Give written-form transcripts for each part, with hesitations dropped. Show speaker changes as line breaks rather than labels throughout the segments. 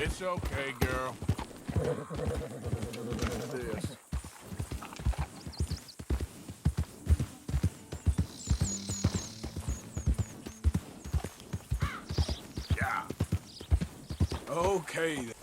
It's okay, girl. This. Yeah. Okay then.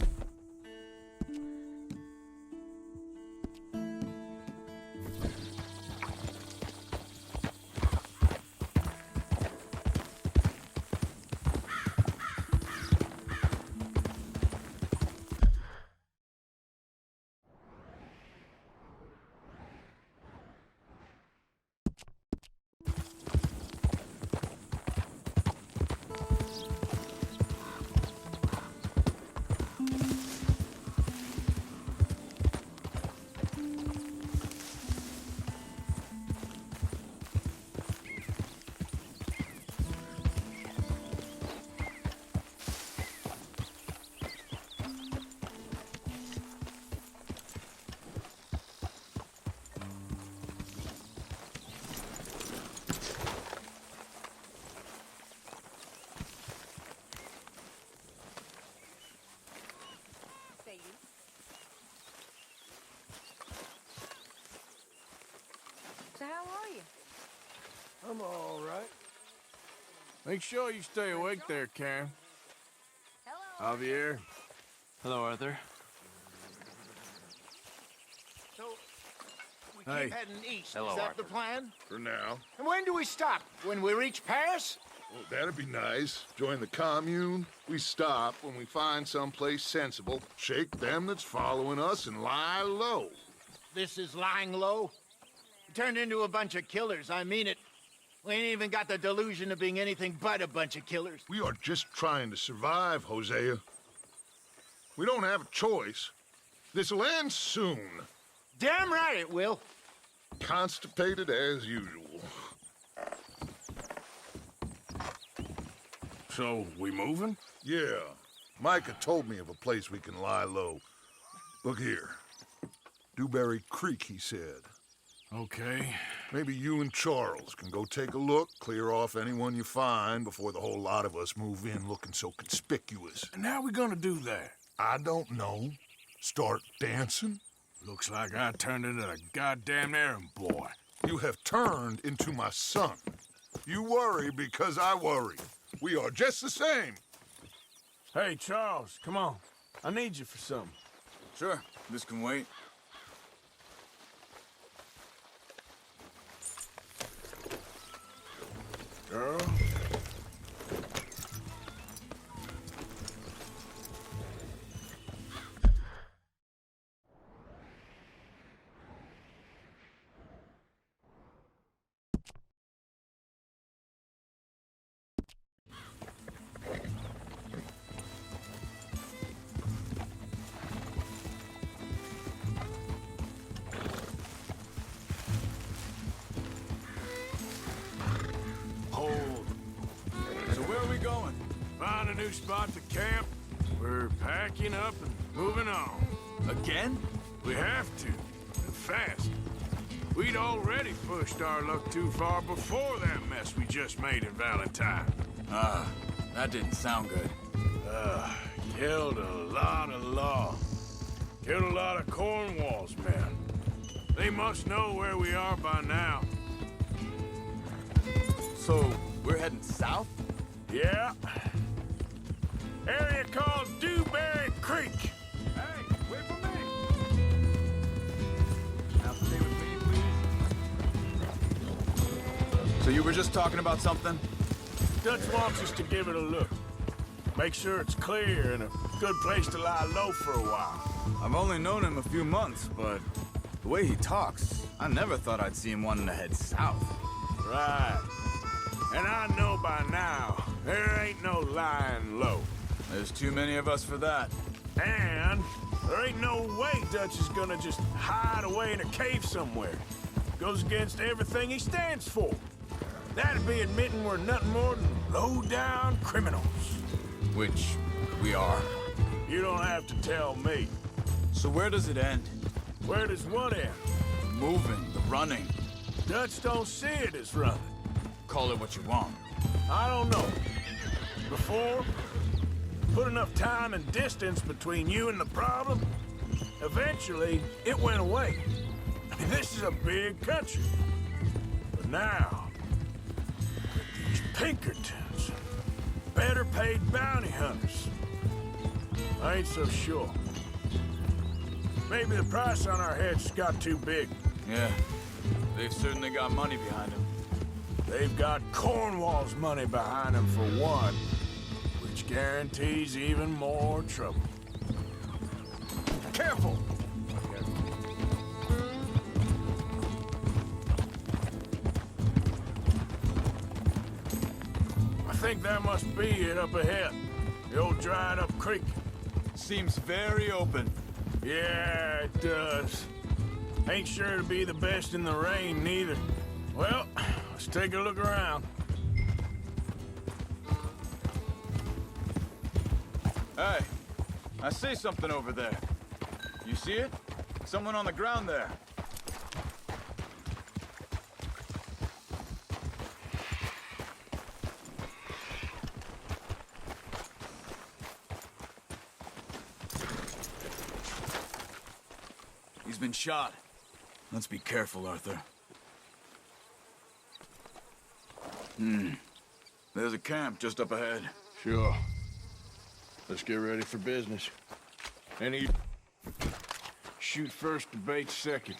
So how are you?
I'm all right. Make sure you stay awake there, Karen.
Hello.
Javier.
Hello, Arthur.
So, we
Hey.
keep heading east.
Hello,
Is that
Arthur.
the plan?
For now.
And when do we stop? When we reach Paris?
Well, that'd be nice. Join the commune. We stop when we find someplace sensible, shake them that's following us, and lie low.
This is lying low. We turned into a bunch of killers. I mean it. We ain't even got the delusion of being anything but a bunch of killers.
We are just trying to survive, Hosea. We don't have a choice. This'll end soon.
Damn right it will.
Constipated as usual.
So, we moving?
Yeah. Micah told me of a place we can lie low. Look here. Dewberry Creek, he said.
Okay.
Maybe you and Charles can go take a look, clear off anyone you find before the whole lot of us move in looking so conspicuous.
And how we gonna do that?
I don't know. Start dancing?
Looks like I turned into a goddamn errand boy.
You have turned into my son. You worry because I worry. We are just the same.
Hey, Charles, come on. I need you for something.
Sure, this can wait.
Girl. Hold.
So where are we going?
Find a new spot to camp. We're packing up and moving on.
Again?
We have to, and fast. We'd already pushed our luck too far before that mess we just made in Valentine.
That didn't sound good.
Killed a lot of law. Killed a lot of Cornwall's men. They must know where we are by now.
So, we're heading south?
Yeah. Area called Dewberry Creek.
Hey, wait for me! Now stay with me, please. So you were just talking about something?
Dutch wants us to give it a look. Make sure it's clear and a good place to lie low for a while.
I've only known him a few months, but the way he talks, I never thought I'd see him wanting to head south.
Right. And I know by now, there ain't no lying low.
There's too many of us for that.
And there ain't no way Dutch is gonna just hide away in a cave somewhere. Goes against everything he stands for. That'd be admitting we're nothing more than low-down criminals.
Which we are.
You don't have to tell me.
So where does it end?
Where does what end?
The moving, the running.
Dutch don't see it as running.
Call it what you want.
I don't know. Before, put enough time and distance between you and the problem, eventually it went away. I mean, this is a big country. But now, with these Pinkertons, better paid bounty hunters, I ain't so sure. Maybe the price on our heads got too big.
Yeah, they've certainly got money behind them.
They've got Cornwall's money behind them for one, which guarantees even more trouble. Careful! I think that must be it up ahead. The old dried-up creek.
Seems very open.
Yeah, it does. Ain't sure to be the best in the rain, neither. Well, let's take a look around.
Hey, I see something over there. You see it? Someone on the ground there. He's been shot. Let's be careful, Arthur. There's a camp just up ahead.
Sure. Let's get ready for business. Any... shoot first, debate second.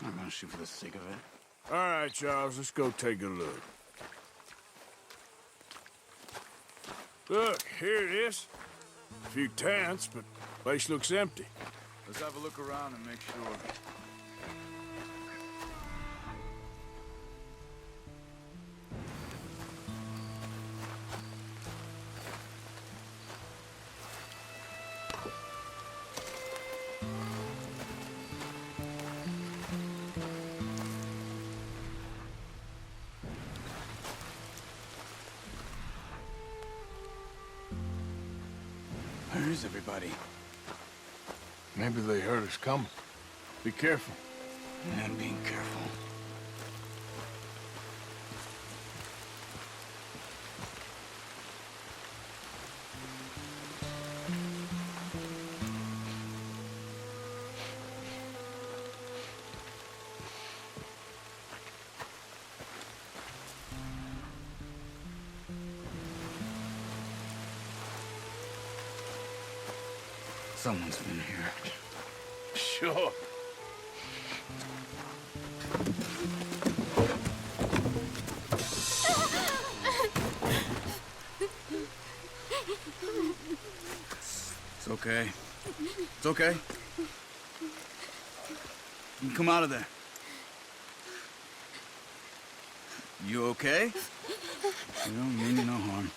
I'm gonna shoot for the sake of it.
All right, Charles, let's go take a look. Look, here it is. A few tents, but place looks empty.
Let's have a look around and make sure. Where is everybody?
Maybe they heard us coming. Be careful.
I'm being careful. Someone's been here.
Sure.
It's okay. It's okay. You can come out of there. You okay? You don't mean you no harm.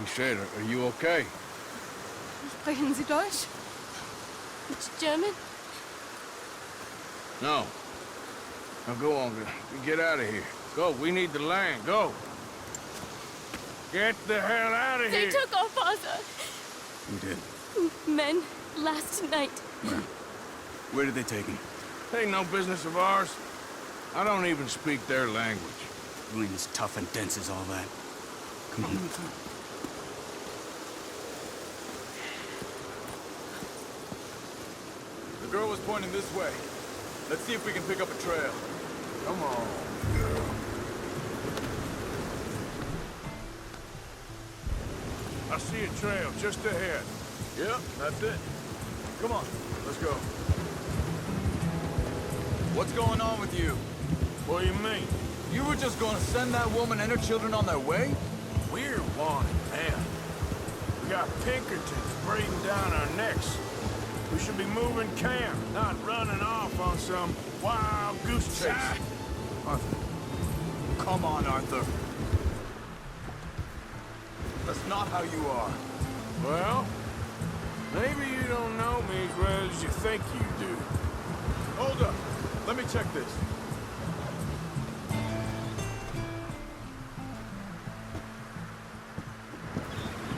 He said, are you okay?
Sprechen Sie Deutsch? German?
No. Now go on, get out of here. Go, we need the land, go. Get the hell out of
They
here.
took our father.
Who did?
Men, last night.
Where did they take him?
Ain't no business of ours. I don't even speak their language.
You ain't as tough and dense as all that. Come on. The girl was pointing this way. Let's see if we can pick up a trail.
Come on. I see a trail just ahead.
Yep, that's it. Come on, let's go. What's going on with you?
What do you mean?
You were just gonna send that woman and her children on their way?
We're wanted, man. We got Pinkertons breathing down our necks. We should be moving camp, not running off on some wild goose chase.
Arthur. Come on, Arthur. That's not how you are.
Well, maybe you don't know me as well as you think you do.
Hold up. Let me check this.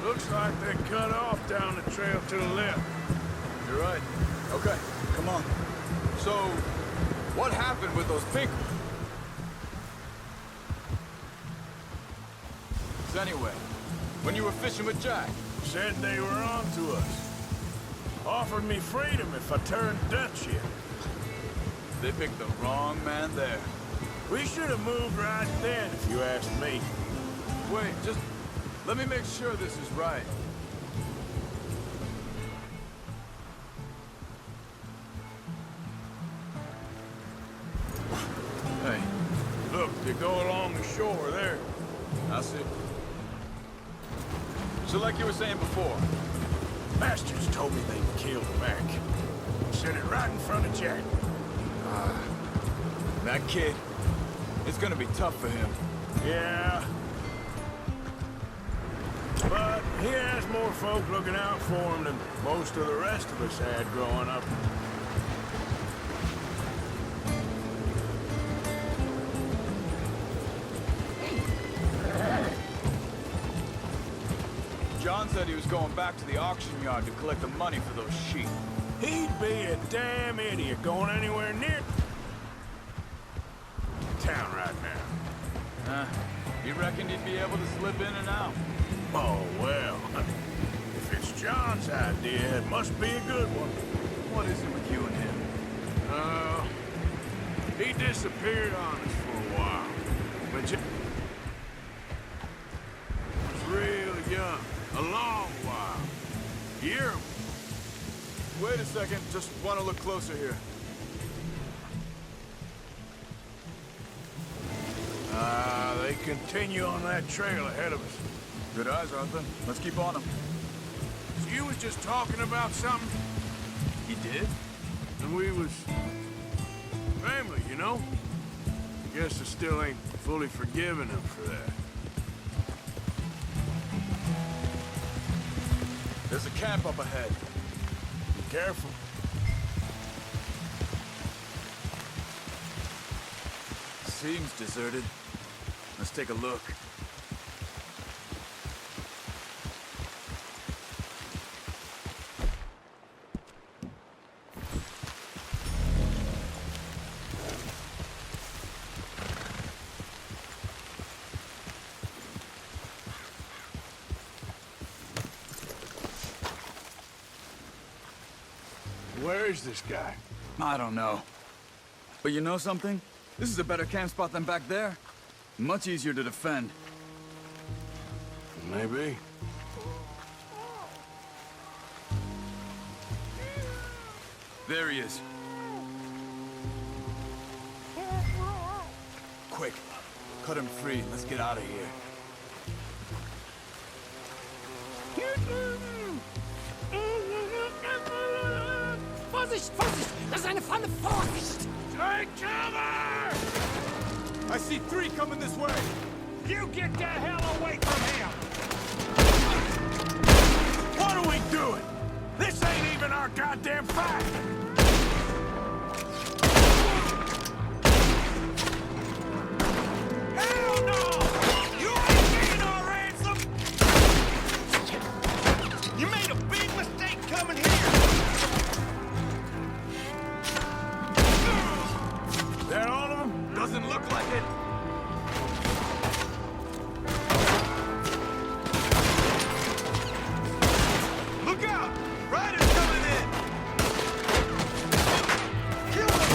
Looks like like they cut off down the trail to the left.
You're right. Okay, come on. So, what happened with those people? So anyway, when you were fishing with Jack,
Said they were on to us. Offered me freedom if I turned Dutch here.
they picked the wrong man there.
We should have moved right then, if you ask me.
Wait, just let me make sure this is right. Hey,
Look, they go along the shore there.
I see. So like you were saying before,
Bastards told me they killed Mac. Said it right in front of Jack.
that kid, it's gonna be tough for him.
Yeah. But he has more folk looking out for him than most of the rest of us had growing up.
John said he was going back to the auction yard to collect the money for those sheep.
He'd be a damn idiot going anywhere near town right now.
You reckoned he'd be able to slip in and out?
Oh, well. If it's John's idea, it must be a good one.
What is it with you and him?
He disappeared on us for a while. But Jack was real young. A long while. Year.
Wait a second, just want to look closer here.
They continue on that trail ahead of us.
Good eyes, Arthur. Let's keep on them.
So you was just talking about something,
He did?
and we was family, you know? Guess I still ain't fully forgiven him for that.
There's a camp up ahead.
Be careful.
Seems deserted. Let's take a look.
Where is this guy?
I don't know. But you know something? This is a better camp spot than back there. Much easier to defend.
Maybe.
There he is. Quick, cut him free. Let's get out of here.
Vorsicht, Vorsicht! Das ist eine Falle! Vorsicht!
Take cover!
I see 3 coming this way.
You get the hell away from him! What are we doing? This ain't even our goddamn fight! Hell no! You ain't getting our ransom! You made a big mistake coming here! That all of them?
Doesn't look like it.
Look out! Riders coming in! Kill them!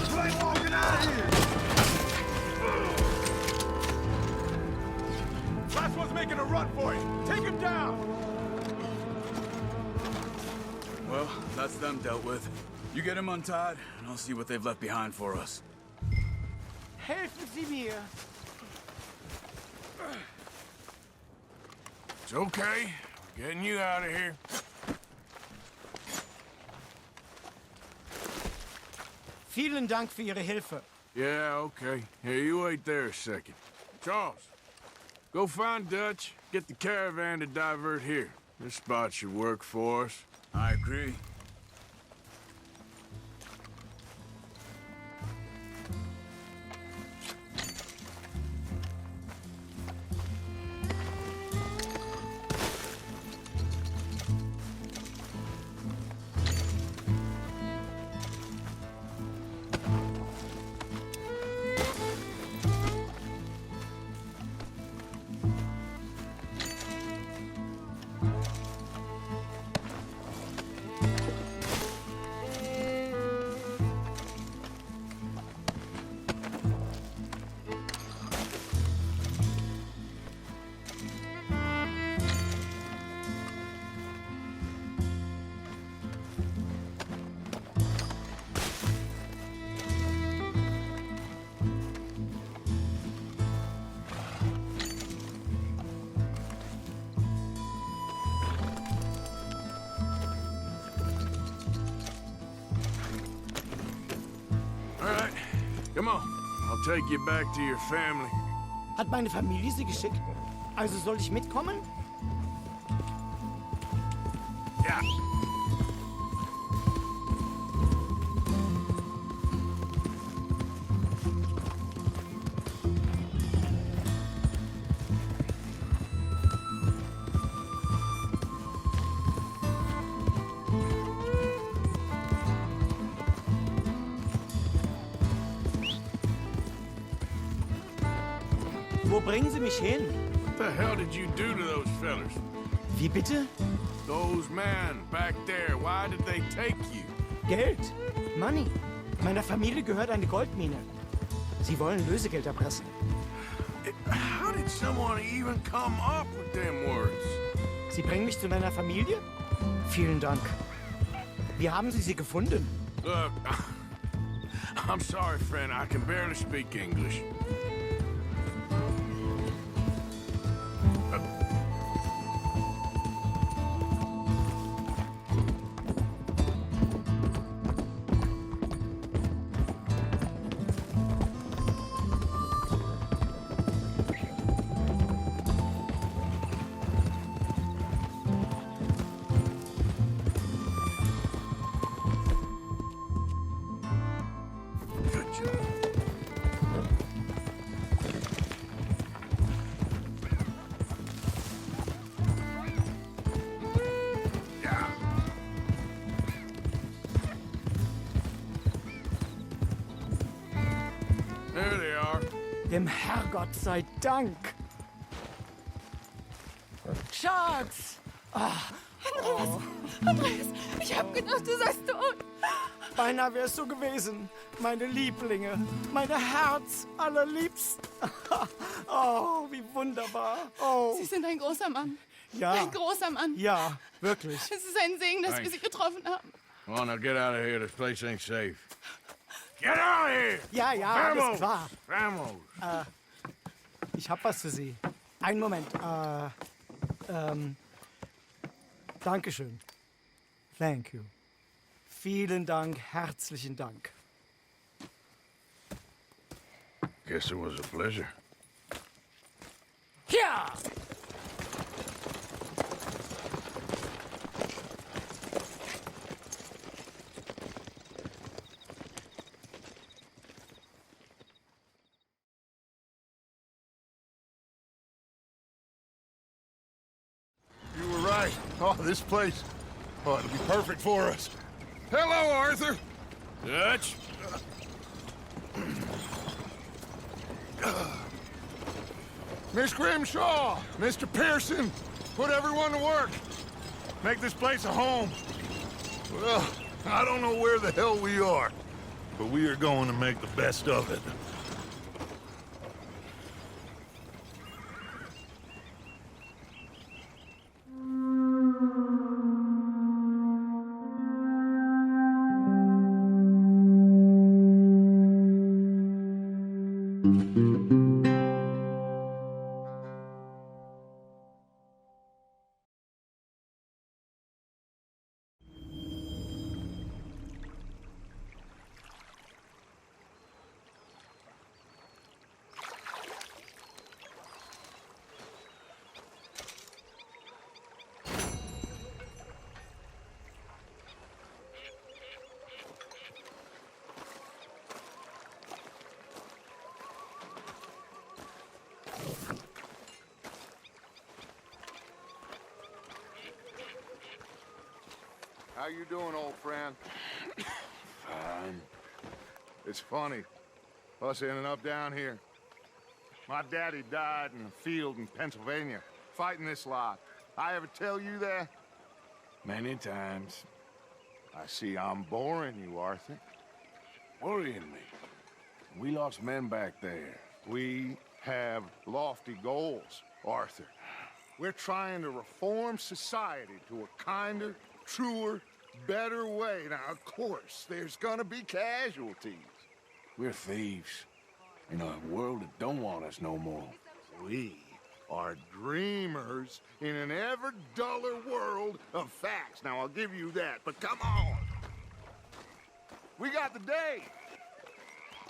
You ain't walking out of here!
Last one's making a run for it. Take him down. Well, that's them dealt with. You get him untied, and I'll see what they've left behind for us.
Helfen Sie mir!
It's okay. Getting you out of here.
Vielen Dank für Ihre Hilfe.
Yeah, okay. Here, you wait there a second. Charles, go find Dutch. Get the caravan to divert here. This spot should work for us.
I agree.
Come on, I'll take you back to your family.
Hat meine Familie sie geschickt? Also soll ich mitkommen?
Ja.
Wo bringen Sie mich hin?
What the hell did you do to those fellers?
Wie bitte?
Those men back there, why did they take you?
Geld. Money. Meiner Familie gehört eine Goldmine. Sie wollen Lösegeld erpressen.
How did someone even come up with them words?
Sie bringen mich zu meiner Familie? Vielen Dank. Wie haben Sie sie gefunden?
Look, I'm sorry, friend. I can barely speak English. Good job. Yeah. There they are.
Dem Herrgott sei Dank. Schatz!
Andreas, ich hab gedacht, du seist tot.
Beinahe wär's so gewesen. Meine Lieblinge. Meine Herz allerliebsten. Oh, wie wunderbar. Oh,
Sie sind ein großer Mann.
ja.
Ein großer Mann.
Ja, wirklich.
Es ist ein Segen, dass wir Sie getroffen haben.
Come on, now get out of here. This place ain't safe. Get out of here!
Ja, ja, alles klar.
Vamos!
Ich hab was für Sie. Einen Moment. Dankeschön. Thank you. Vielen Dank, herzlichen Dank.
Guess it was a pleasure.
Ja!
You were right. Oh, this place. Oh, it'll be perfect for us. Hello, Arthur.
Dutch?
Miss Grimshaw, Mr. Pearson, put everyone to work. Make this place a home. Well, I don't know where the hell we are, but we are going to make the best of it. How you doing, old friend?
Fine.
It's funny, us ending up down here. My daddy died in a field in Pennsylvania, fighting this lot. I ever tell you that?
Many times.
I see I'm boring you, Arthur.
Worrying me. We lost men back there.
We have lofty goals, Arthur. We're trying to reform society to a kinder, truer, better way. Now, of course, there's gonna be casualties.
We're thieves. In a world that don't want us no more.
We are dreamers in an ever duller world of facts. Now, I'll give you that, but come on. We got the day.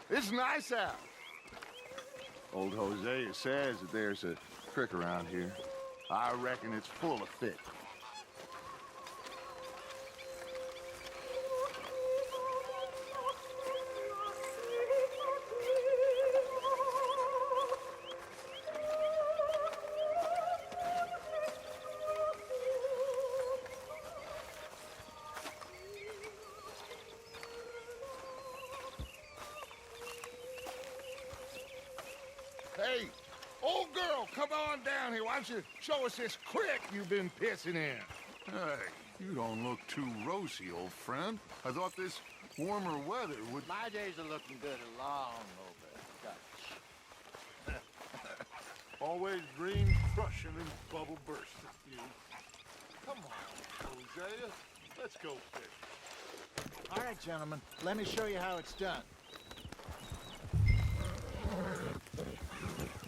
It's nice out. Old Hosea says that there's a creek around here. I reckon it's full of fish. Hey, old girl, come on down here. Why don't you show us this creek you've been pissing in? Hey, you don't look too rosy, old friend. I thought this warmer weather would...
My days are looking good along over Dutch.
Always green crushing and bubble bursting, you. Come on, Hosea. Let's go fish.
All right, gentlemen, let me show you how it's done.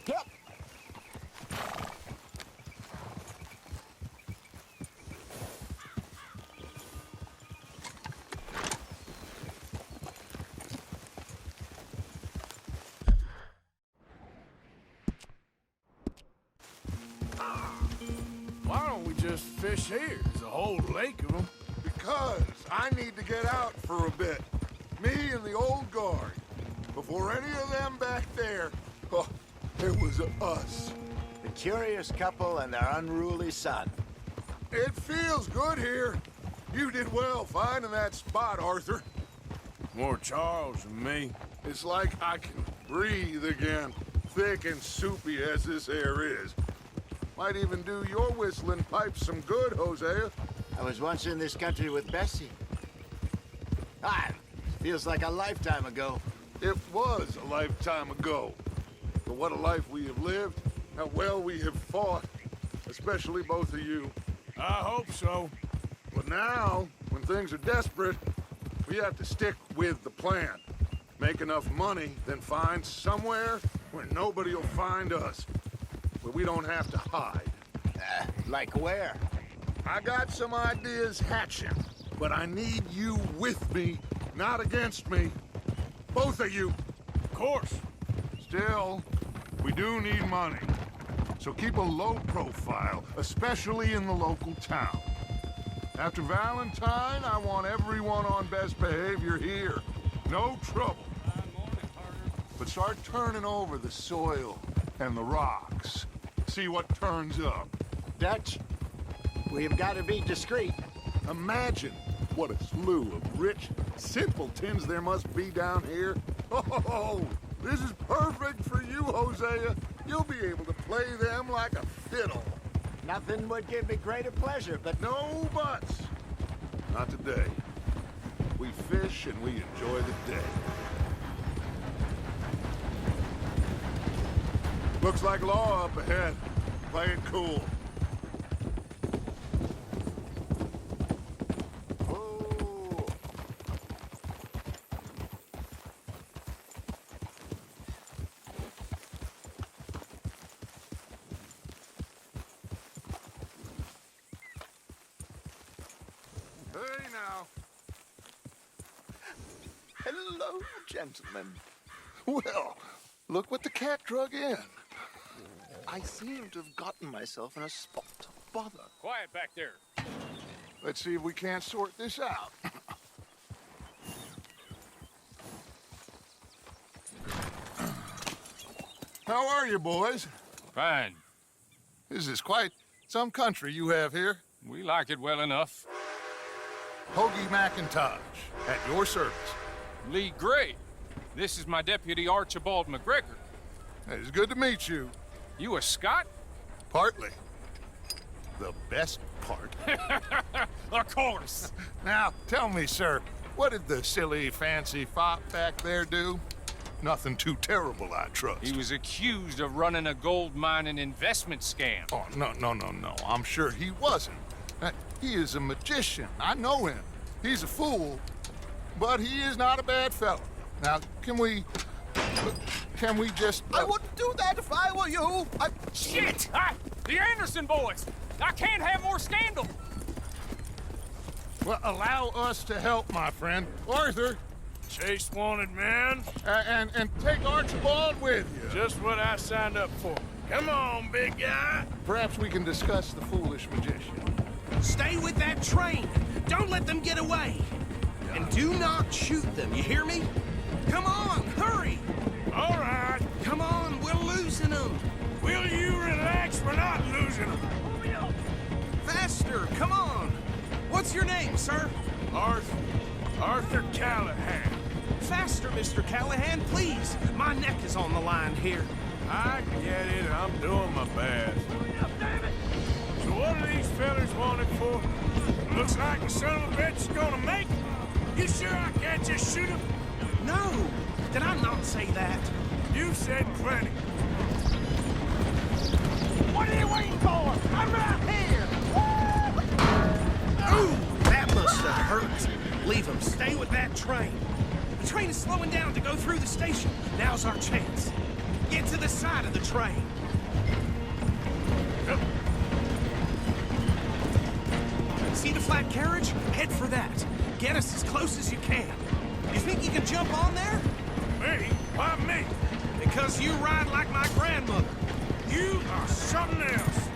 Yep.
Why don't we just fish here? There's a whole lake of them.
Because I need to get out for a bit. Me and the old guard. Before any of them back there, oh, it was us.
The curious couple and their unruly son.
It feels good here. You did well finding that spot, Arthur.
More Charles than me.
It's like I can breathe again, thick and soupy as this air is. Might even do your whistling pipes some good, Hosea.
I was once in this country with Bessie. Feels like a lifetime ago.
It was a lifetime ago. But what a life we have lived, how well we have fought, especially both of you.
I hope so.
But now, when things are desperate, we have to stick with the plan. Make enough money, then find somewhere where nobody will find us. Where we don't have to hide.
Like where?
I got some ideas hatching, but I need you with me, not against me. Both of you.
Of course.
Still, we do need money. So keep a low profile, especially in the local town. After Valentine, I want everyone on best behavior here. No trouble. But start turning over the soil and the rocks. See what turns up.
Dutch, we've got to be discreet.
Imagine what a slew of rich simpletons there must be down here. Oh, this is perfect for you, Hosea. You'll be able to play them like a fiddle.
Nothing would give me greater pleasure, but
No buts. Not today. We fish and we enjoy the day. Looks like law up ahead. Play it cool.
Oh.
Hey now.
Hello, gentlemen.
Well, look what the cat drug in.
I seem to have gotten myself in a spot of bother.
Quiet back there.
Let's see if we can't sort this out. How are you, boys?
Fine.
This is quite some country you have here.
We like it well enough.
Hoagie McIntosh, at your service.
Lee Gray. This is my deputy Archibald McGregor.
It's good to meet you.
You a Scot?
Partly. The best part.
Of course.
Now, tell me, sir, what did the silly, fancy fop back there do? Nothing too terrible, I trust.
He was accused of running a gold mining investment scam.
Oh, no. I'm sure he wasn't. He is a magician. I know him. He's a fool, but he is not a bad fellow. Now, can we just...
I wouldn't do that if I were you.
Shit! The Anderson boys! I can't have more scandal!
Well, allow us to help, my friend. Arthur,
Chase wanted man.
And take Archibald with you.
Just what I signed up for. Come on, big guy.
Perhaps we can discuss the foolish magician.
Stay with that train. Don't let them get away. And do not shoot them, you hear me? Come on, hurry!
All right.
Come on, we're losing them.
Will you relax? We're not losing them.
Faster, come on. What's your name, sir?
Arthur Callahan.
Faster, Mr. Callahan, please. My neck is on the line here.
I get it. I'm doing my best. So what are these fellas wanted for? Looks like the son of a bitch is gonna make it. You sure I can't just shoot him?
No, did I not say that?
You said plenty.
What are you waiting for? I'm right here! Ooh, that must have hurt. Leave him. Stay with that train. The train is slowing down to go through the station. Now's our chance. Get to the side of the train. See the flat carriage? Head for that. Get us as close as you can. You think you can jump on there?
Me? Why me?
Because you ride like my grandmother.
You are something else.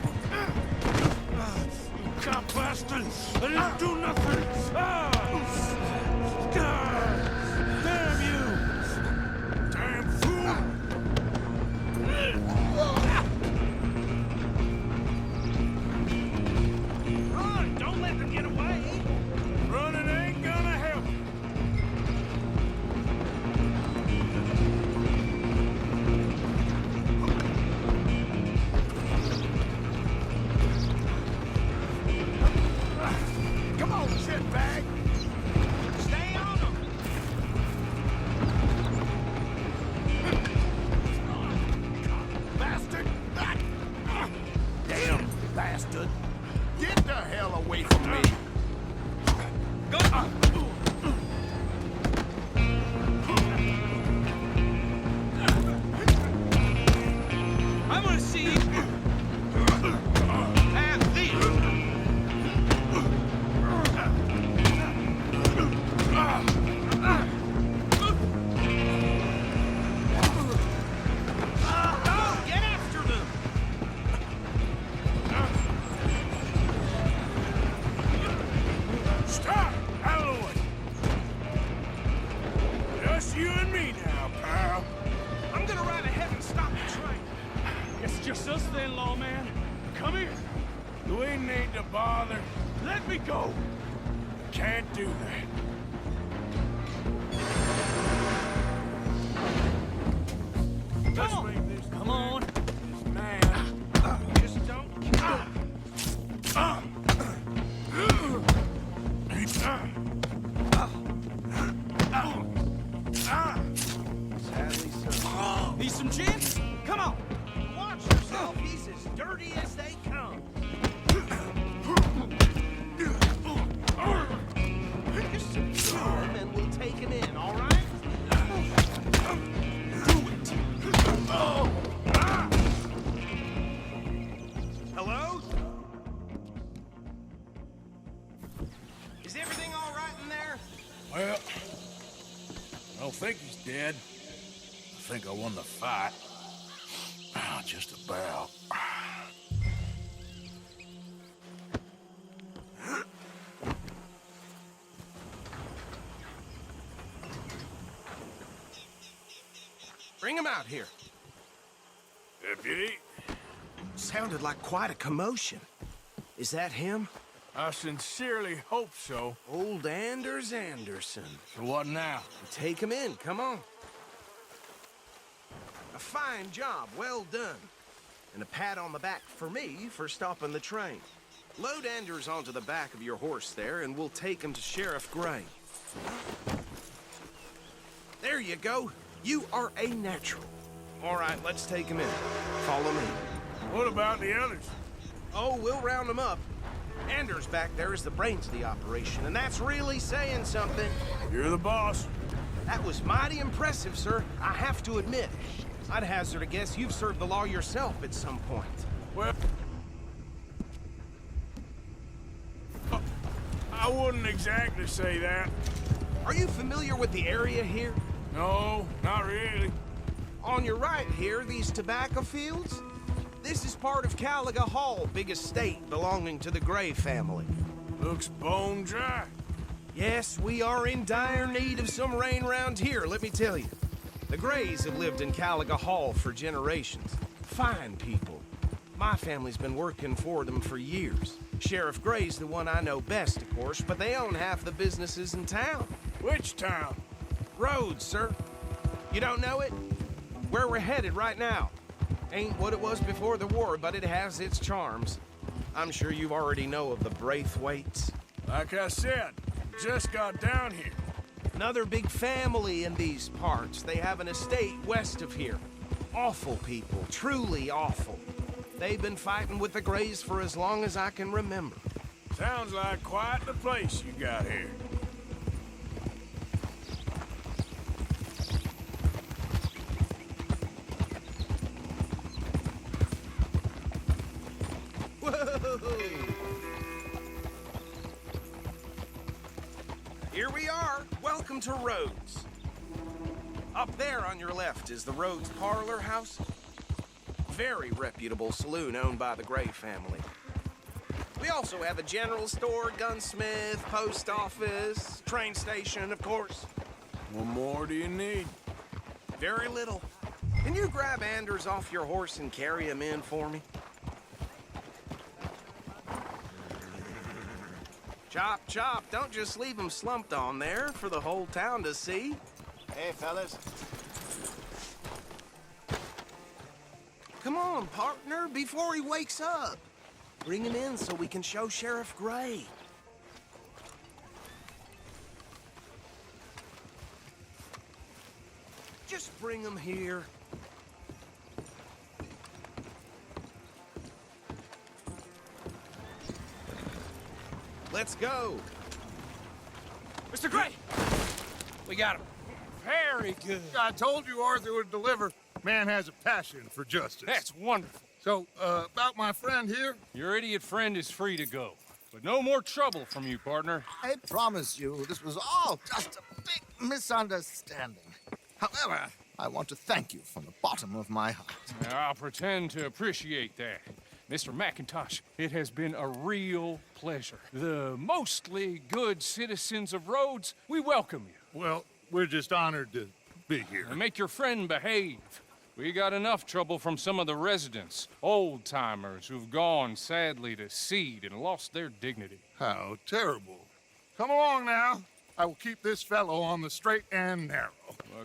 Cop bastard! I didn't do nothing! Damn you! Damn fool!
Run! Don't let them get away!
Running ain't gonna help.
Come on, shitbag! Stay on them!
Bastard!
Damn bastard!
Get the hell away from me!
Go! I'm gonna see you have this! Oh, get after them!
Stop! Out of the way! Just you and me now, pal.
I'm gonna ride ahead and stop the train.
It's just us then, lawman. Come here. Do we need to bother? Let me go. Can't do that. Let's make this. Come on. This man.
Just don't kill him. Sadly so. Need some gin? Come on. Watch yourself. He's as dirty as they come. Just secure him and we'll take him in, all right? Do it. Hello? Is everything all right in there?
Well, I don't think he's dead. I think I won the fight. Just about.
Bring him out here.
Deputy,
Sounded like quite a commotion. Is that him?
I sincerely hope so.
Old Anders Anderson.
So what now?
Take him in, come on. A fine job, well done. And a pat on the back for me for stopping the train. Load Anders onto the back of your horse there, and we'll take him to Sheriff Gray. There you go. You are a natural. All right, let's take him in. Follow me.
What about the others?
Oh, we'll round them up. Anders back there is the brains of the operation, and that's really saying something.
You're the boss.
That was mighty impressive, sir. I have to admit. I'd hazard a guess you've served the law yourself at some point.
Well, I wouldn't exactly say that.
Are you familiar with the area here?
No, not really.
On your right here, these tobacco fields? This is part of Caliga Hall, big estate belonging to the Gray family.
Looks bone dry.
Yes, we are in dire need of some rain round here, let me tell you. The Grays have lived in Caliga Hall for generations. Fine people. My family's been working for them for years. Sheriff Gray's the one I know best, of course, but they own half the businesses in town.
Which town?
Rhodes, sir. You don't know it? Where we're headed right now. Ain't what it was before the war, but it has its charms. I'm sure you already know of the Braithwaites.
Like I said, just got down here.
Another big family in these parts. They have an estate west of here. Awful people, truly awful. They've been fighting with the Grays for as long as I can remember.
Sounds like quite the place you got here.
Here we are. Welcome to Rhodes. Up there on your left is the Rhodes Parlor House. Very reputable saloon owned by the Gray family. We also have a general store, gunsmith, post office, train station, of course.
What more do you need?
Very little. Can you grab Anders off your horse and carry him in for me? Chop, chop. Don't just leave him slumped on there for the whole town to see.
Hey, fellas.
Come on, partner, before he wakes up. Bring him in so we can show Sheriff Gray. Just bring him here. Let's go.
Mr. Gray! We got him. Very good.
I told you Arthur would deliver. Man has a passion for justice.
That's wonderful.
So, about my friend here?
Your idiot friend is free to go. But no more trouble from you, partner.
I promise you, this was all just a big misunderstanding. However, I want to thank you from the bottom of my heart.
I'll pretend to appreciate that. Mr. McIntosh, it has been a real pleasure. The mostly good citizens of Rhodes, we welcome you.
Well, we're just honored to be here.
And make your friend behave. We got enough trouble from some of the residents, old-timers who've gone, sadly, to seed and lost their dignity.
How terrible. Come along now. I will keep this fellow on the straight and narrow.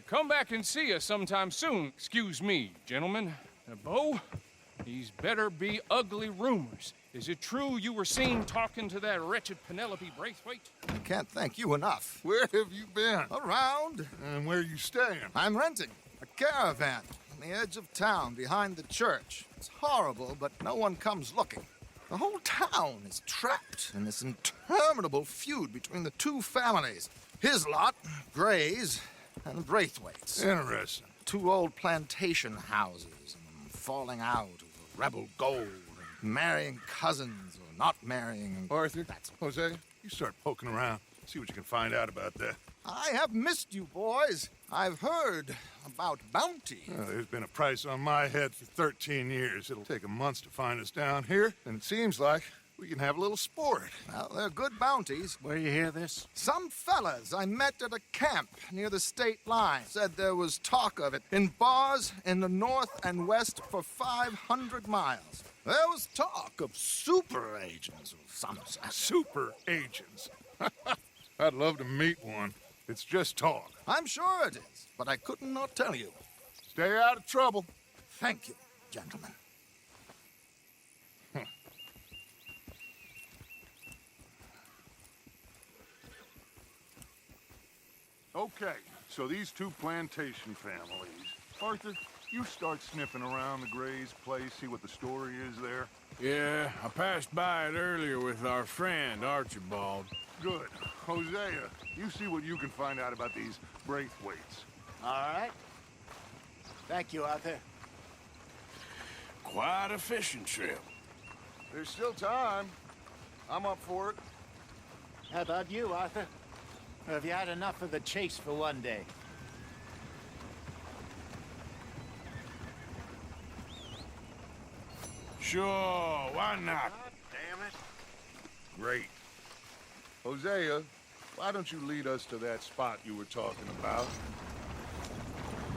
Come back and see us sometime soon. Excuse me, gentlemen. Bo, these better be ugly rumors. Is it true you were seen talking to that wretched Penelope Braithwaite?
I can't thank you enough.
Where have you been?
Around.
And where are you staying?
I'm renting a caravan on the edge of town behind the church. It's horrible, but no one comes looking. The whole town is trapped in this interminable feud between the two families. His lot, Gray's, and the Braithwaites.
Interesting.
Two old plantation houses and falling out over rebel gold, and marrying cousins or not marrying.
Arthur, Jose, you start poking around. See what you can find out about that.
I have missed you, boys. I've heard about bounty.
Well, there's been a price on my head for 13 years. It'll take a month to find us down here, and it seems like we can have a little sport.
Well, they're good bounties.
Where you hear this?
Some fellas I met at a camp near the state line said there was talk of it in bars in the north and west for 500 miles. There was talk of super agents of some sort.
Super agents. I'd love to meet one. It's just talk.
I'm sure it is, but I couldn't not tell you.
Stay out of trouble.
Thank you, gentlemen.
Okay, so these two plantation families. Arthur, you start sniffing around the Gray's place, see what the story is there.
Yeah, I passed by it earlier with our friend, Archibald.
Good. Hosea, you see what you can find out about these Braithwaites.
All right. Thank you, Arthur.
Quite a fishing trip.
There's still time. I'm up for it.
How about you, Arthur? Or have you had enough of the chase for one day?
Sure, why not?
Damn it.
Great. Hosea, why don't you lead us to that spot you were talking about?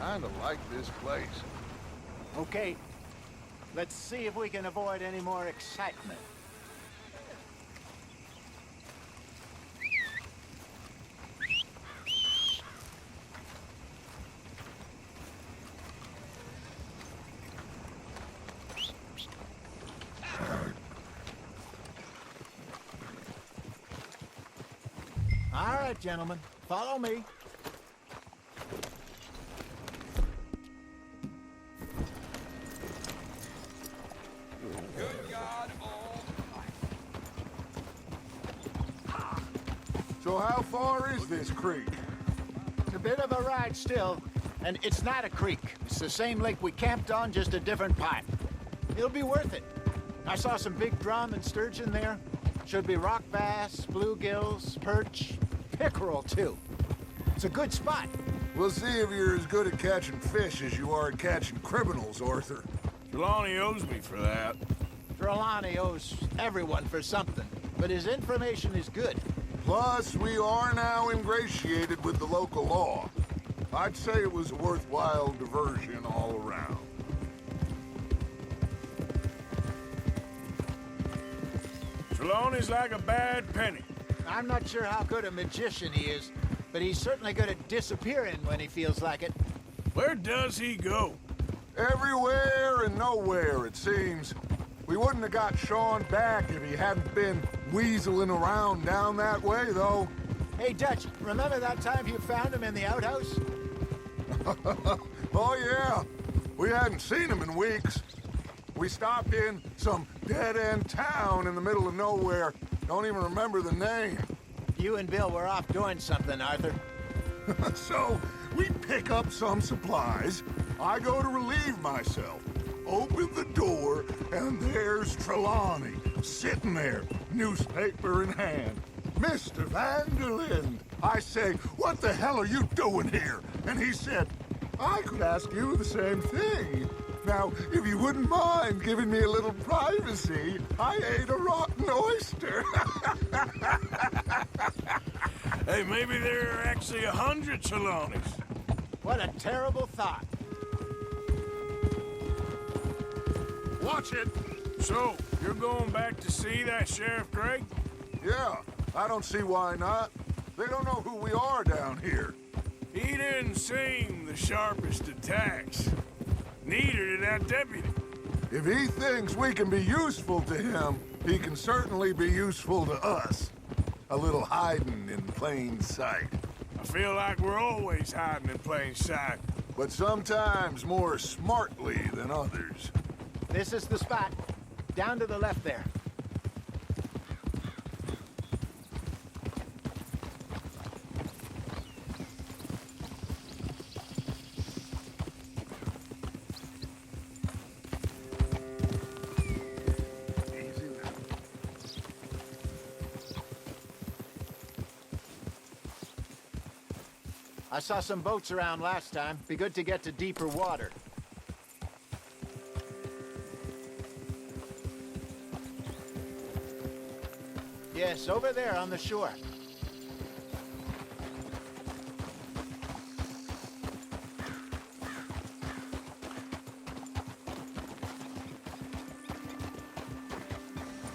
Kinda like this place.
Okay. Let's see if we can avoid any more excitement. All right, gentlemen, follow me.
So how far is this creek?
It's a bit of a ride still, and it's not a creek. It's the same lake we camped on, just a different pipe. It'll be worth it. I saw some big drum and sturgeon there. Should be rock bass, bluegills, perch, pickerel too. It's a good spot.
We'll see if you're as good at catching fish as you are at catching criminals, Arthur.
Trelawney owes me for that.
Trelawney owes everyone for something, but his information is good.
Plus, we are now ingratiated with the local law. I'd say it was a worthwhile diversion all around.
Trelawney's like a bad penny.
I'm not sure how good a magician he is, but he's certainly good at disappearing when he feels like it.
Where does he go?
Everywhere and nowhere, it seems. We wouldn't have got Sean back if he hadn't been weaseling around down that way, though.
Hey, Dutch, remember that time you found him in the outhouse?
Oh, yeah. We hadn't seen him in weeks. We stopped in some dead-end town in the middle of nowhere. Don't even remember the name.
You and Bill were off doing something, Arthur.
So, we pick up some supplies. I go to relieve myself. Open the door, and there's Trelawney, sitting there, newspaper in hand. Mr. Van der Linde. I say, what the hell are you doing here? And he said, I could ask you the same thing. Now, if you wouldn't mind giving me a little privacy, I ate a rotten oyster.
Hey, maybe there are actually 100 Trelawneys.
What a terrible thought.
Watch it.
So, you're going back to see that Sheriff Gregg?
Yeah, I don't see why not. They don't know who we are down here.
He didn't seem the sharpest attacks. Neither did that deputy.
If he thinks we can be useful to him, he can certainly be useful to us. A little hiding in plain sight.
I feel like we're always hiding in plain sight.
But sometimes more smartly than others.
This is the spot. Down to the left there. I saw some boats around last time. Be good to get to deeper water. Yes, over there on the shore.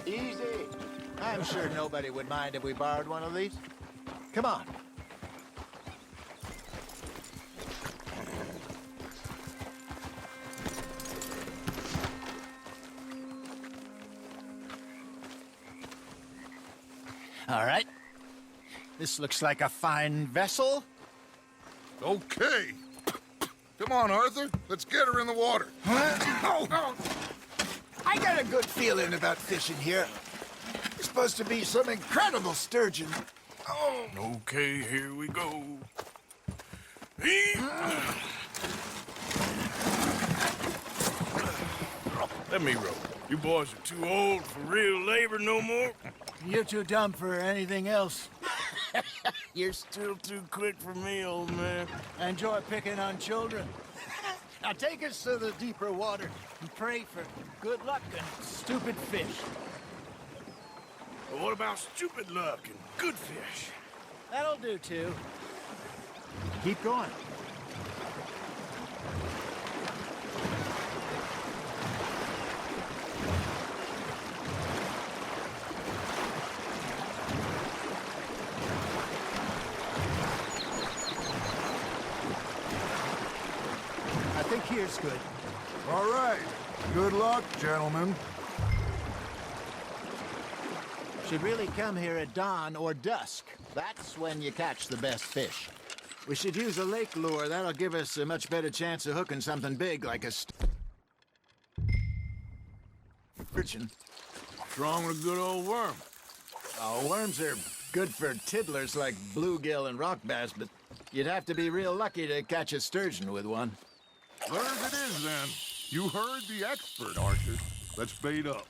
Easy. I'm sure nobody would mind if we borrowed one of these. Come on. All right. This looks like a fine vessel.
Okay. Come on, Arthur. Let's get her in the water.
I got a good feeling about fishing here. It's supposed to be some incredible sturgeon.
Oh. Okay, here we go. Let me row. You boys are too old for real labor no more.
You're too dumb for anything else.
You're still too quick for me, old man.
Enjoy picking on children. Now take us to the deeper water and pray for good luck and stupid fish.
But what about stupid luck and good fish?
That'll do, too. Keep going. I think here's good.
All right. Good luck, gentlemen.
Should really come here at dawn or dusk. That's when you catch the best fish. We should use a lake lure. That'll give us a much better chance of hooking something big like a sturgeon.
What's wrong with a good old worm?
Oh, worms are good for tiddlers like bluegill and rock bass, but you'd have to be real lucky to catch a sturgeon with one.
Where's it is, then? You heard the expert, Arthur. Let's bait up.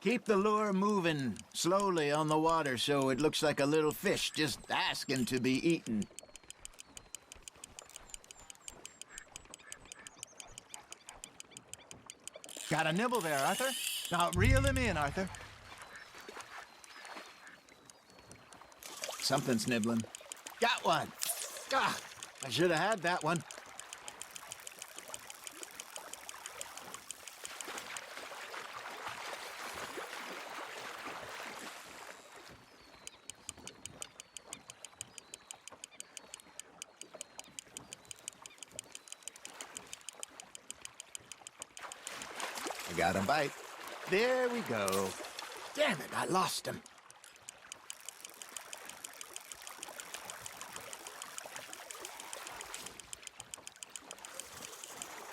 Keep the lure moving slowly on the water so it looks like a little fish just asking to be eaten. Got a nibble there, Arthur. Now reel him in, Arthur. Something's nibbling. Got one. Ah, I should have had that one. I got him bite. There we go. Damn it, I lost him.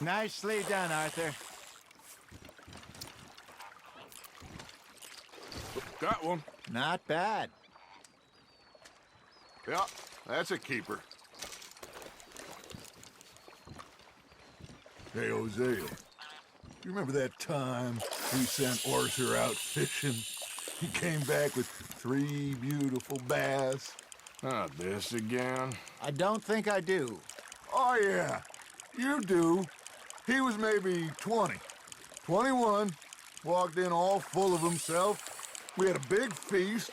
Nicely done, Arthur.
Got one.
Not bad.
Yeah, that's a keeper. Hey, Hosea. You remember that time we sent Arthur out fishing? He came back with 3 beautiful bass.
Not this again.
I don't think I do.
Oh, yeah. You do. He was maybe 20. 21. Walked in all full of himself. We had a big feast.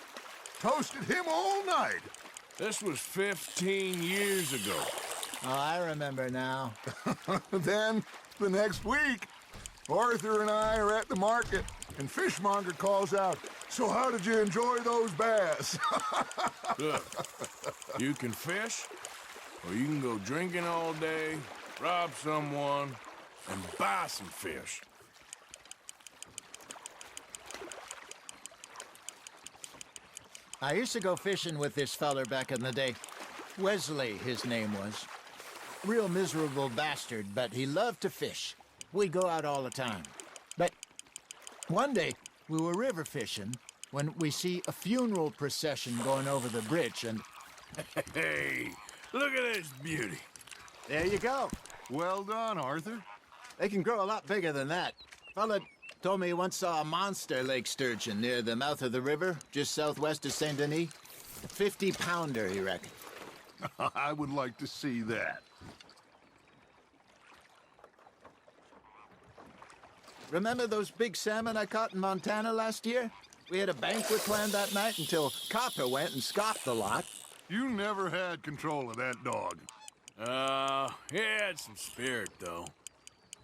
Toasted him all night.
This was 15 years ago.
Oh, I remember now.
Then, the next week, Arthur and I are at the market, and Fishmonger calls out, "So how did you enjoy those bass?"
Look, you can fish, or you can go drinking all day, rob someone, and buy some fish.
I used to go fishing with this feller back in the day. Wesley, his name was. Real miserable bastard, but he loved to fish. We'd go out all the time. But one day, we were river fishing when we see a funeral procession going over the bridge, and
Hey, look at this beauty.
there you go.
Well done, Arthur.
They can grow a lot bigger than that. Fella told me he once saw a monster lake sturgeon near the mouth of the river, just southwest of Saint Denis. 50-pounder, he reckoned.
I would like to see that.
Remember those big salmon I caught in Montana last year? We had a banquet planned that night until Copper went and scoffed the lot.
You never had control of that dog.
He had some spirit, though.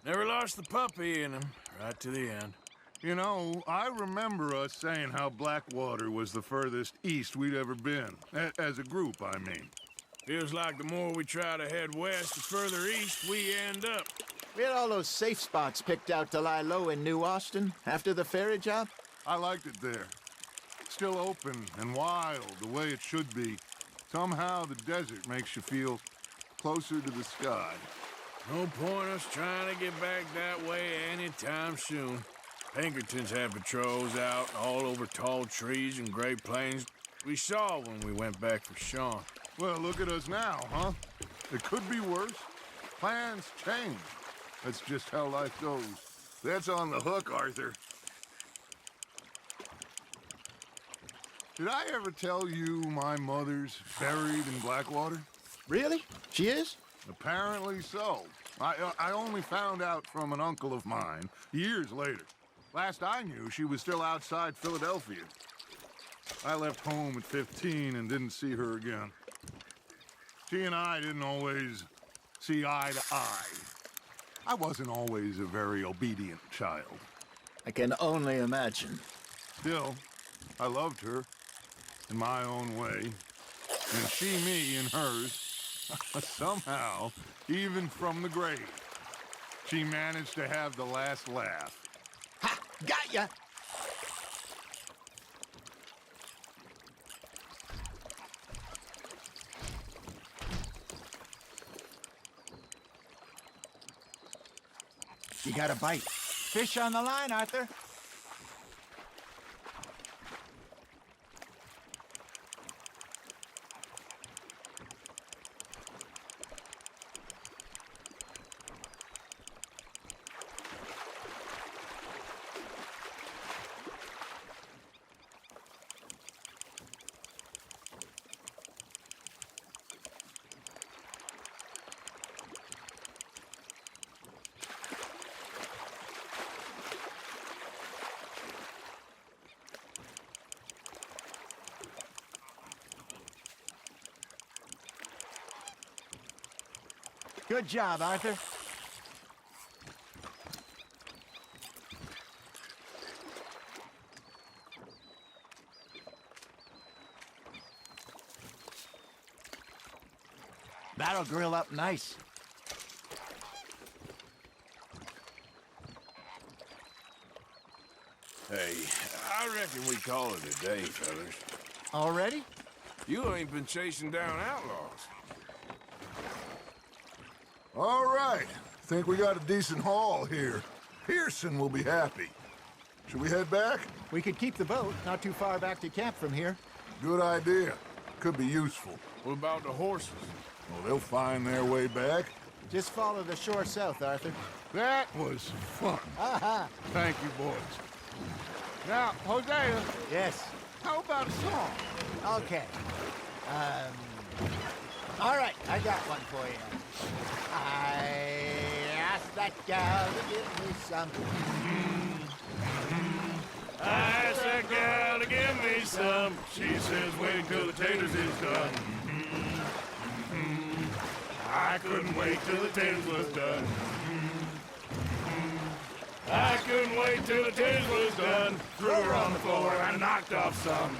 Never lost the puppy in him, right to the end.
You know, I remember us saying how Blackwater was the furthest east we'd ever been. As a group, I mean.
Feels like the more we try to head west, the further east we end up.
We had all those safe spots picked out to lie low in New Austin after the ferry job.
I liked it there. Still open and wild, the way it should be. Somehow the desert makes you feel closer to the sky.
No point us trying to get back that way anytime soon. Pinkertons have patrols out all over tall trees and Great Plains. We saw when we went back for Sean.
Well, look at us now, huh? It could be worse. Plans change. That's just how life goes. That's on the hook, Arthur. Did I ever tell you my mother's buried in Blackwater?
Really? She is?
Apparently so. I only found out from an uncle of mine years later. Last I knew, she was still outside Philadelphia. I left home at 15 and didn't see her again. She and I didn't always see eye to eye. I wasn't always a very obedient child.
I can only imagine.
Still, I loved her in my own way, and she me in hers. Somehow, even from the grave, she managed to have the last laugh.
Ha! Got ya! You got a bite. Fish on the line, Arthur. Good job, Arthur. That'll grill up nice.
Hey, I reckon we call it a day, fellas.
Already?
You ain't been chasing down outlaws.
All right. Think we got a decent haul here. Pearson will be happy. Should we head back?
We could keep the boat not too far back to camp from here.
Good idea. Could be useful.
What about the horses?
Well, they'll find their way back.
Just follow the shore south, Arthur.
That was fun.
Aha!
Thank you, boys. Now, Hosea,
Yes.
how about a song?
Okay. All right, I got one for you. I asked that gal to give me some.
I asked that gal to give me some. She says wait till the taters is done. I couldn't wait till the taters was done. I couldn't wait till the taters was done. Threw her on the floor and knocked off some.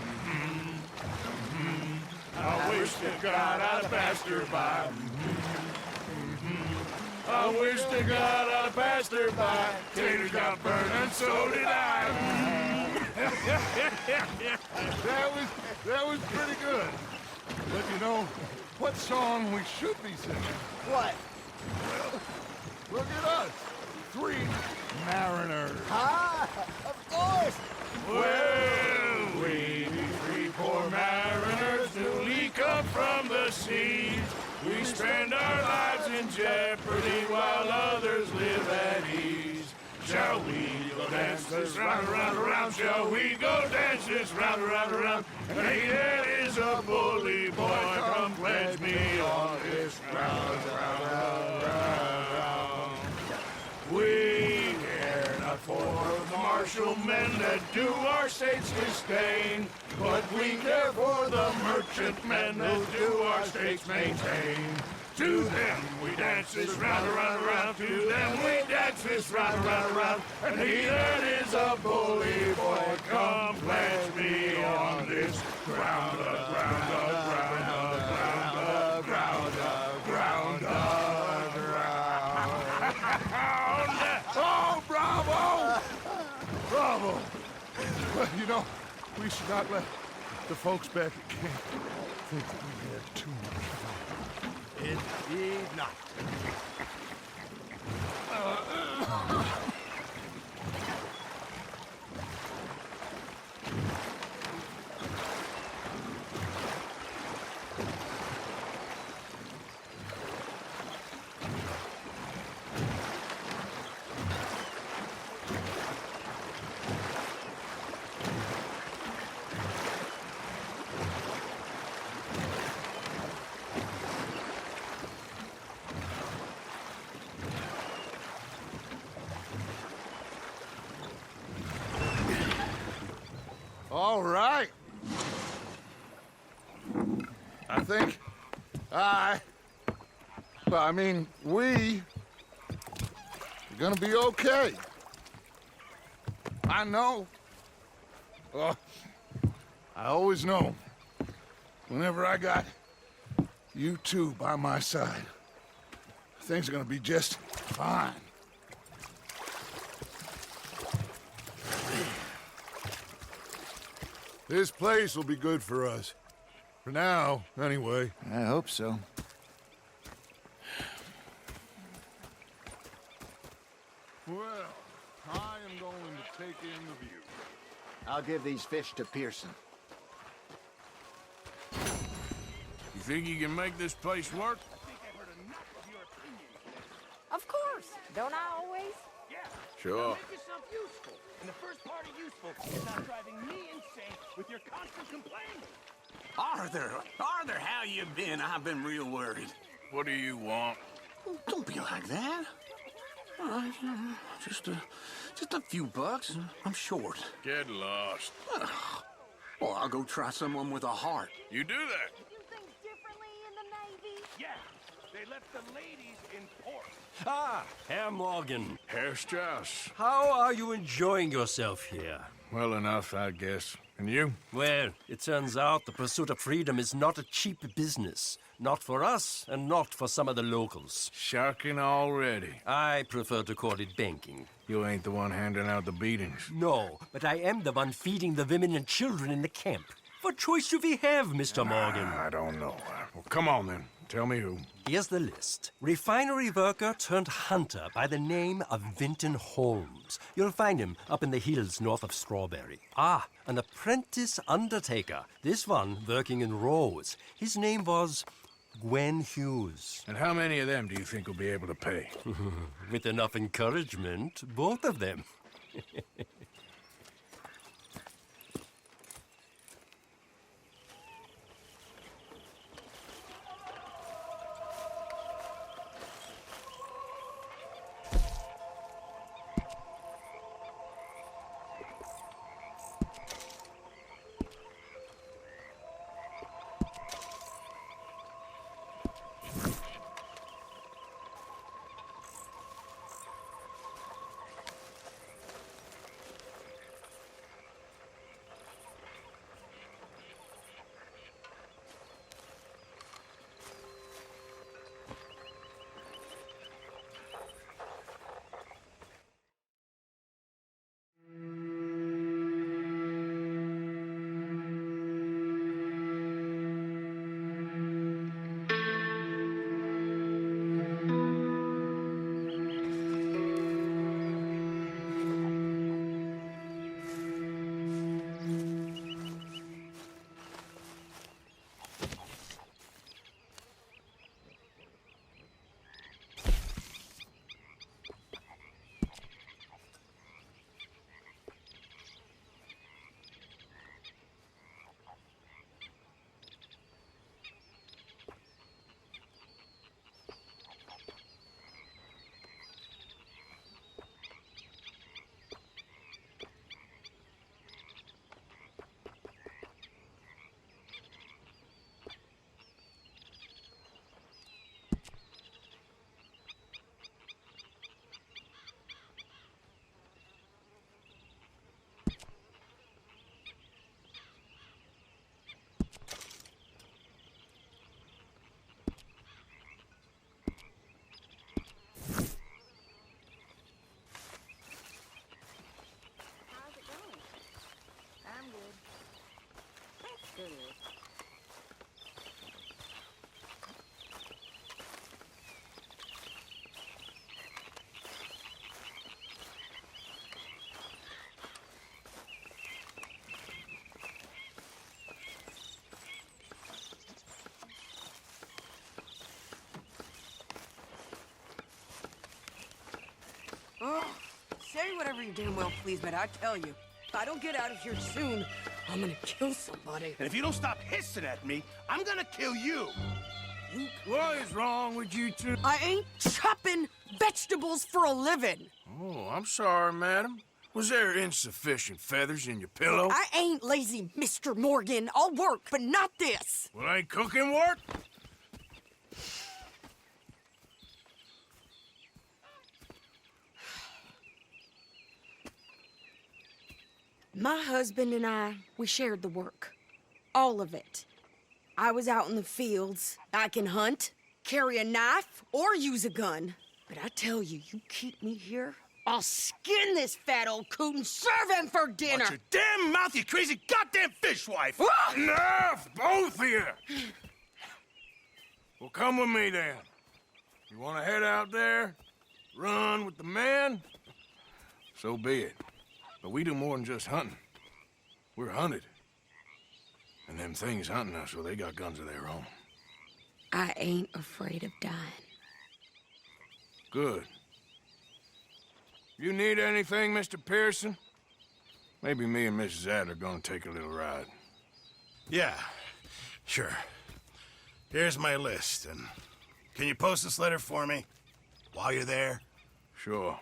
I wish to God I'd passed her by. I wish to God I'd passed her by. Taters got burned and so did I.
That was pretty good. But you know, what song we should be singing?
What?
Look at us. 3 mariners.
Ah, of course.
Well, we 3 poor mariners newly come from the seas. We spend our lives in jeopardy while others live at ease. Shall we go dance this round, around, around? Shall we go dance this round, around, around? Hey, there is a bully boy, come pledge me on this ground, round, round, round. We care not for the martial men that do our states disdain, but we care for the merchant men that do our states maintain. To them we dance this round, around, around. To them we dance this round, around, around. And he that is a bully boy, come pledge me on this ground, ground, ground, ground, ground, ground, ground.
Oh, bravo! Bravo! Well, you know, we should not let the folks back at camp think that we had too much fun.
Indeed not.
All right. I think we are gonna be okay. I know. Oh, I always know. Whenever I got you two by my side, things are gonna be just fine. This place will be good for us. For now, anyway.
I hope so.
Well, I am going to take in the view.
I'll give these fish to Pearson.
You think you can make this place work?
Of course. Don't I always?
Sure.
Make yourself useful. And the first part of useful is not driving me insane with your constant complaining.
Arthur, how you been? I've been real worried.
What do you want?
Don't be like that. Just a few bucks. I'm short.
Get lost.
Well, I'll go try someone with a heart.
You do that.
You think differently in the Navy?
Yeah, they left the ladies in port.
Ah, Herr Morgan.
Herr Strauss.
How are you enjoying yourself here?
Well enough, I guess. And you?
Well, it turns out the pursuit of freedom is not a cheap business. Not for us, and not for some of the locals.
Sharking already.
I prefer to call it banking.
You ain't the one handing out the beatings.
No, but I am the one feeding the women and children in the camp. What choice do we have, Mr. Morgan?
I don't know. Well, come on then. Tell me who.
Here's the list. Refinery worker turned hunter by the name of Vinton Holmes. You'll find him up in the hills north of Strawberry. Ah, an apprentice undertaker. This one working in Rose. His name was Gwen Hughes.
And how many of them do you think will be able to pay?
With enough encouragement, both of them.
Oh, say whatever you damn well please, but I tell you, if I don't get out of here soon, I'm gonna kill somebody.
And if you don't stop hissing at me, I'm gonna kill you.
What is wrong with you two?
I ain't chopping vegetables for a living.
Oh, I'm sorry, madam. Was there insufficient feathers in your pillow?
I ain't lazy, Mr. Morgan. I'll work, but not this.
Well, ain't cooking work?
My husband and I, we shared the work. All of it. I was out in the fields. I can hunt, carry a knife, or use a gun. But I tell you, you keep me here, I'll skin this fat old coot and serve him for dinner.
Watch your damn mouth, you crazy goddamn fishwife!
Ah!
Enough, both of you! Well, come with me then. You want to head out there, run with the man? So be it. But we do more than just hunting. We're hunted. And them things hunting us, well, they got guns of their own.
I ain't afraid of dying.
Good. You need anything, Mr. Pearson? Maybe me and Mrs. Adler are gonna take a little ride.
Yeah, sure. Here's my list, and can you post this letter for me while you're there?
Sure.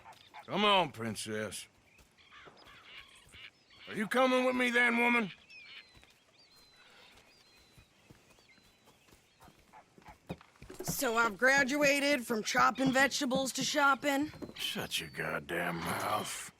Come on, Princess. Are you coming with me then, woman?
So I've graduated from chopping vegetables to shopping?
Shut your goddamn mouth.